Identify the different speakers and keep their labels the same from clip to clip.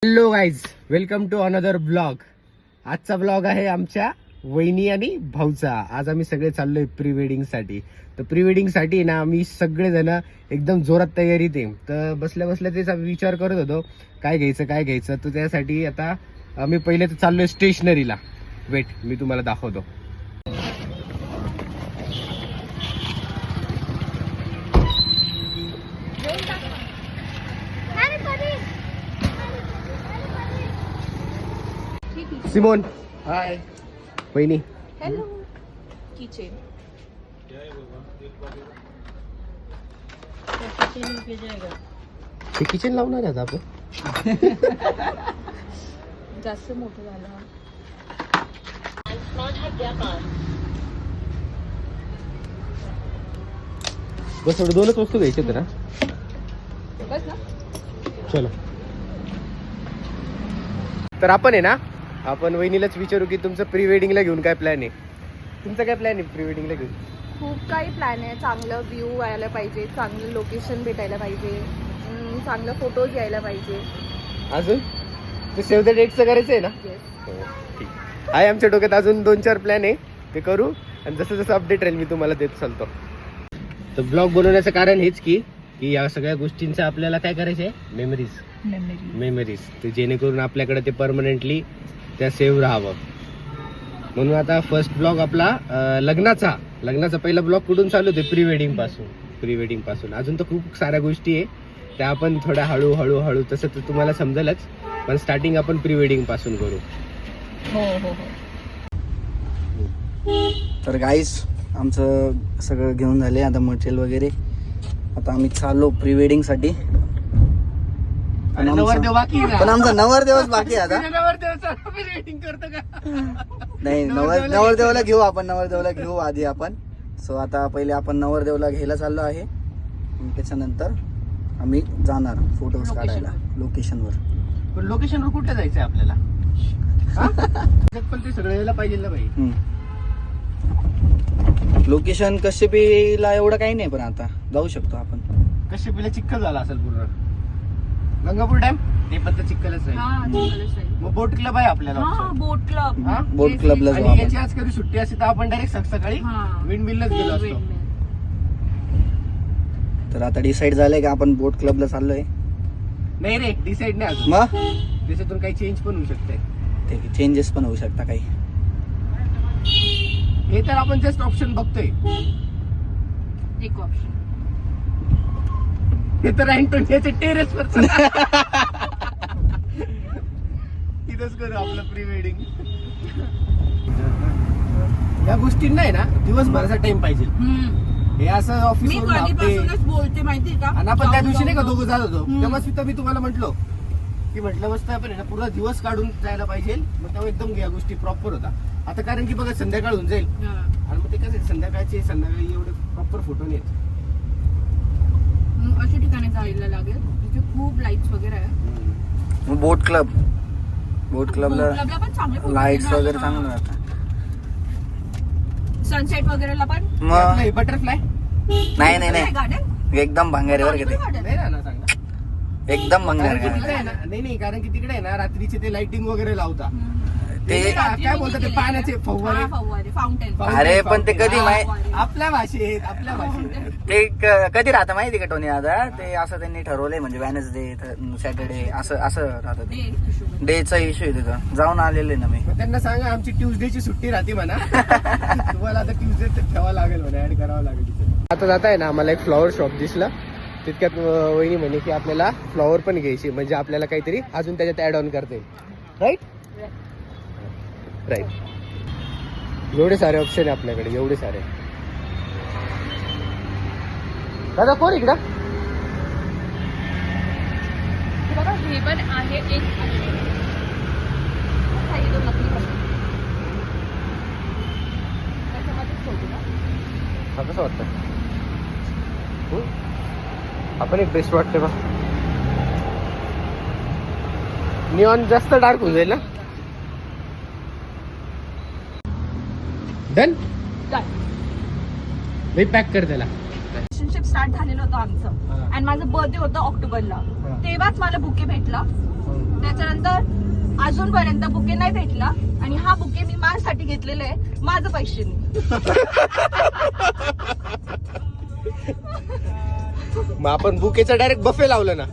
Speaker 1: Hello guys, welcome to another blog. आजचा blog आहे आमच्या वहिनी आणि भाऊचा. आज आम्ही सगळे चाललोय प्री वेडिंग साठी. तर प्री वेडिंग साठी ना आम्ही सगळेजण एकदम जोरात तयारीत आहे. तर बसल्या बसल्या तेच विचार करत होतो काय घ्यायचं. तर त्यासाठी आता आम्ही पहिले तर चाललोय स्टेशनरीला. वेट, मी तुम्हाला दाखवतो. सिमोन, हाय. वहिनी,
Speaker 2: हॅलो. किचन
Speaker 1: हे किचन लावणार आहे आपण.
Speaker 2: जास्त मोठं झालं.
Speaker 1: बस थोडं दोनच वस्तू घ्यायचे तर ना.
Speaker 2: बस ना.
Speaker 1: चलो. तर आपण आहे ना, आपण वहिनीलाच विचारू की तुमचं प्री वेडिंगला घेऊन काय प्लॅन आहे. तुमचा काय प्लॅन आहे प्री वेडिंगला घेऊन?
Speaker 2: खूप काही प्लॅन आहे. चांगलं व्ह्यू यायला पाहिजे, चांगलं लोकेशन भेटायला पाहिजे, चांगलं फोटोज यायला पाहिजे.
Speaker 1: अजून ते सेव्ह द डेटचं करायचं आहे ना.
Speaker 2: येस.
Speaker 1: हो, ठीक आहे. आमच्या डोक्यात अजून 2-4 प्लॅन आहे, ते करू. आणि जसं जसं अपडेट राहील मी तुम्हाला देत चालतो. तर ब्लॉग बनवण्याचं कारण हेच की या सगळ्या गोष्टींचं आपल्याला काय करायचं आहे, मेमरीज. ते जेणेकरून आपल्याकडे ते परमनंटली त्या सेव्ह राहावं. म्हणून आता फर्स्ट ब्लॉग आपला लग्नाचा पहिला ब्लॉग कुठून चालू होते, प्री वेडिंग पासून. अजून तर खूप साऱ्या गोष्टी आहे त्या आपण थोड्या हळूहळू तसं तर तुम्हाला समजेलच, पण स्टार्टिंग आपण प्री वेडिंग पासून करू.
Speaker 2: हो.
Speaker 3: तर गाईस, आमचं सगळं घेऊन झाले आता मटेरियल वगैरे. आता आम्ही चाललो प्री वेडिंग साठी. पण आमचा नवरदेवच बाकी आहे आता. नाही, नवरदेवाला घेऊ आपण, नवरदेवाला घेऊ आधी आपण. सो आता पहिले आपण नवरदेवाला घ्यायला चाललो आहे. त्याच्यानंतर आम्ही जाणार फोटोज काढायला लोकेशनवर.
Speaker 1: पण लोकेशनवर कुठे जायचंय आपल्याला? पण ते सगळं यायला पाहिजे ना भाई.
Speaker 3: लोकेशन कश्यपीला एवढं काही नाही, पण आता जाऊ शकतो आपण.
Speaker 1: कश्यपीला चिखल झाला असेल पूर्ण. गंगापूर डॅम ते पण तर चिखलच आहे. मग बोट क्लब आहे आपल्याला.
Speaker 2: बोट क्लब.
Speaker 3: बोट क्लबला जाऊ
Speaker 1: आणि
Speaker 3: आपण.
Speaker 1: याची आज कधी सुट्टी असते तर आपण डायरेक्ट सकाळी विंड मिललाच गेलो असतो.
Speaker 3: तर आता डिसाईड झालंय का आपण बोट क्लबला चाललोय.
Speaker 1: नाही रे, डिसाईड नाही अजून.
Speaker 3: मग
Speaker 1: त्याच्यातून काही चेंज पण होऊ शकते.
Speaker 3: ठीक आहे, चेंजेस पण होऊ शकता काही.
Speaker 1: हे तर आपण जस्ट ऑप्शन बघतोय.
Speaker 2: एक ऑप्शन
Speaker 1: हे तर अँटोनियाच्या टेरेस वर तिथंच करू आपलं प्री वेडिंग. या गोष्टींना आहे ना दिवसभराचा टाइम पाहिजे. हे असं ऑफिस
Speaker 2: मी कधीपासूनच बोलते माहिती का.
Speaker 1: आणि आपण त्या दिवशी नाही का दोघं जात होतो तेव्हा मी तुम्हाला म्हटलं मस्त आपण आहे ना पूर्ण दिवस काढून जायला पाहिजे. मग तेव्हा एकदम या गोष्टी प्रॉपर होता. आता कारण की बघा संध्याकाळ होऊन जाईल आणि मग ते कसं संध्याकाळी एवढे प्रॉपर फोटो नाही येत.
Speaker 2: अशा ठिकाणी जायला लागेल तिथे खूप लाईट्स वगैरे आहे.
Speaker 3: बोट क्लबला
Speaker 2: पण चांगले
Speaker 3: लाईट्स वगैरे चांगलं राहतात.
Speaker 2: सनसेट वगैरेला पण.
Speaker 3: मग
Speaker 1: बटरफ्लाय
Speaker 3: नाही
Speaker 2: गार्डन
Speaker 3: एकदम भांगारीवर घेते,
Speaker 1: नाही ना चांगला.
Speaker 3: एकदम भांगार.
Speaker 1: नाही कारण की तिकडे आहे ना रात्रीचे ते लाइटिंग वगैरे लावता.
Speaker 3: ते
Speaker 1: काय बोलतात ते पाण्याचे फव्वारे
Speaker 2: फाउंटन.
Speaker 3: अरे पण ते कधी
Speaker 1: आपल्या भाषेत
Speaker 3: ते कधी राहतं माहिती का टोनी दादा. ते असं त्यांनी ठरवलंय म्हणजे वेनसडे सॅटर्डे असं राहतं. ते डेचा इश्यू आहे तिथं. जाऊन आलेले ना मी.
Speaker 1: त्यांना सांगा आमची ट्यूजडेची सुट्टी राहते म्हणा. तुम्हाला आता ट्यूजडे ठेवावं लागेल म्हणा, ऍड करावं लागेल. आता जाता आहे ना आम्हाला एक फ्लॉवर शॉप दिसला. तितक्यात वहिनी म्हणे की आपल्याला फ्लॉवर पण घ्यायची, म्हणजे आपल्याला काहीतरी अजून त्याच्यात ऍड ऑन करता येईल. राईट. एवढे सारे ऑप्शन आहे आपल्याकडे, एवढे सारे. दादा कोण इकडं?
Speaker 2: बघा हे पण आहे एक.
Speaker 1: हा कसं वाटतं? आपण एक बेस्ट वाटते बा. निऑन जास्त डार्क होऊन जाईल ना. डन. पॅक कर त्याला.
Speaker 2: रिलेशनशिप स्टार्ट झालेलं होतं आमचं आणि माझं बर्थडे होतं ऑक्टोबरला. तेव्हाच मला बुके भेटला त्याच्यानंतर अजूनपर्यंत बुके नाही भेटला आणि हा बुके मी माझ्यासाठी घेतलेला आहे माझं पैशाने.
Speaker 1: मग आपण बुकेचा डायरेक्ट बफे लावलं ना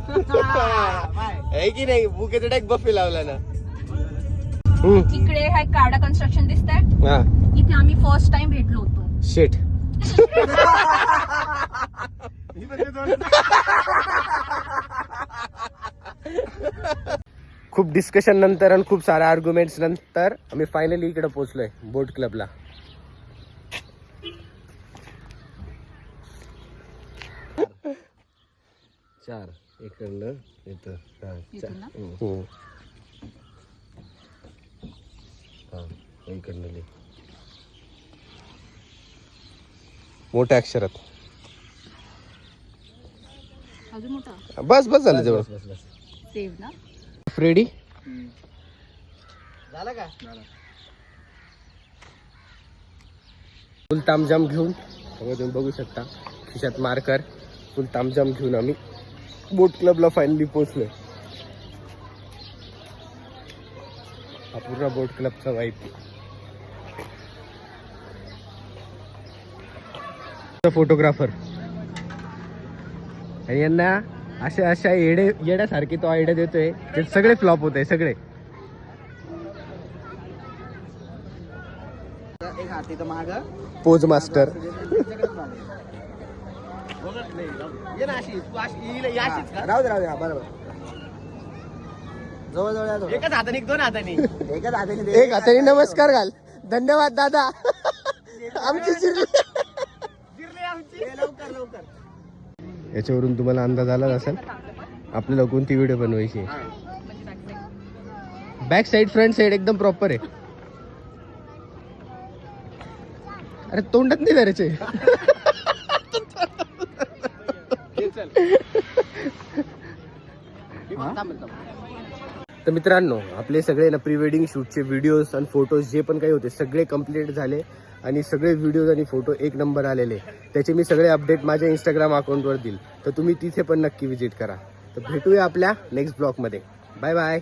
Speaker 1: आहे की नाही? बुकेचा डायरेक्ट बफे लावला ना.
Speaker 2: इकडे हा काडा कन्स्ट्रक्शन दिसत आहे.
Speaker 1: हा
Speaker 2: इथे आम्ही फर्स्ट टाइम भेटलो होतो.
Speaker 1: शेट. खूप डिस्कशन नंतर आणि खूप साऱ्या आर्ग्युमेंट्स नंतर आम्ही फायनली इकडे पोहोचलोय बोट क्लबला. चार इकडनं इथं.
Speaker 2: इथून ना?
Speaker 1: हो इकडनं लिह. मोठ्या अक्षरात.
Speaker 2: अजून मोठा
Speaker 1: बस बस झालं जवळ.
Speaker 2: सेव ना.
Speaker 1: रेडी
Speaker 3: झालं का?
Speaker 1: फुल तामजाम घेऊन तुम्ही बघू शकता खिशात मार्कर फुल तामजाम घेऊन आम्ही बोट क्लबला फायनली पोहोचलोय. हा पूर्ण बोट क्लबचा वाईब. फोटोग्राफर आणि यांना अशा येड्यासारखे तो आयडिया देतोय ते सगळे फ्लॉप होत आहे सगळे.
Speaker 3: एक हात इथं माग
Speaker 1: पोज मास्टर.
Speaker 3: राहू दे हा बरोबर. जवळ जवळ या थोडं.
Speaker 1: एकाच हाताने दोन हाताने
Speaker 3: एकच हाताने दे.
Speaker 1: एक हाताने नमस्कार घाल. धन्यवाद दादा आमची जिरली.
Speaker 3: लवकर लवकर.
Speaker 1: याच्यावरून तुम्हाला अंदाज आला असेल आपल्याला कोणती व्हिडिओ बनवायची. बॅक साईड फ्रंट साईड एकदम प्रॉपर आहे. अरे तोंडात नाही धरायचे. तर मित्रांनो आपले सगळे ना प्री वेडिंग शूटचे व्हिडिओज आणि फोटोज जे पण काही होते सगळे कंप्लीट झाले आणि सगळे व्हिडिओज आणि फोटो एक नंबर आलेले. त्याचे मी सगळे अपडेट माझ्या इंस्टाग्राम अकाउंटवर देईल तर तुम्ही तिथे पण नक्की विजिट करा. तर भेटूया आपल्या नेक्स्ट ब्लॉगमध्ये. Bye bye.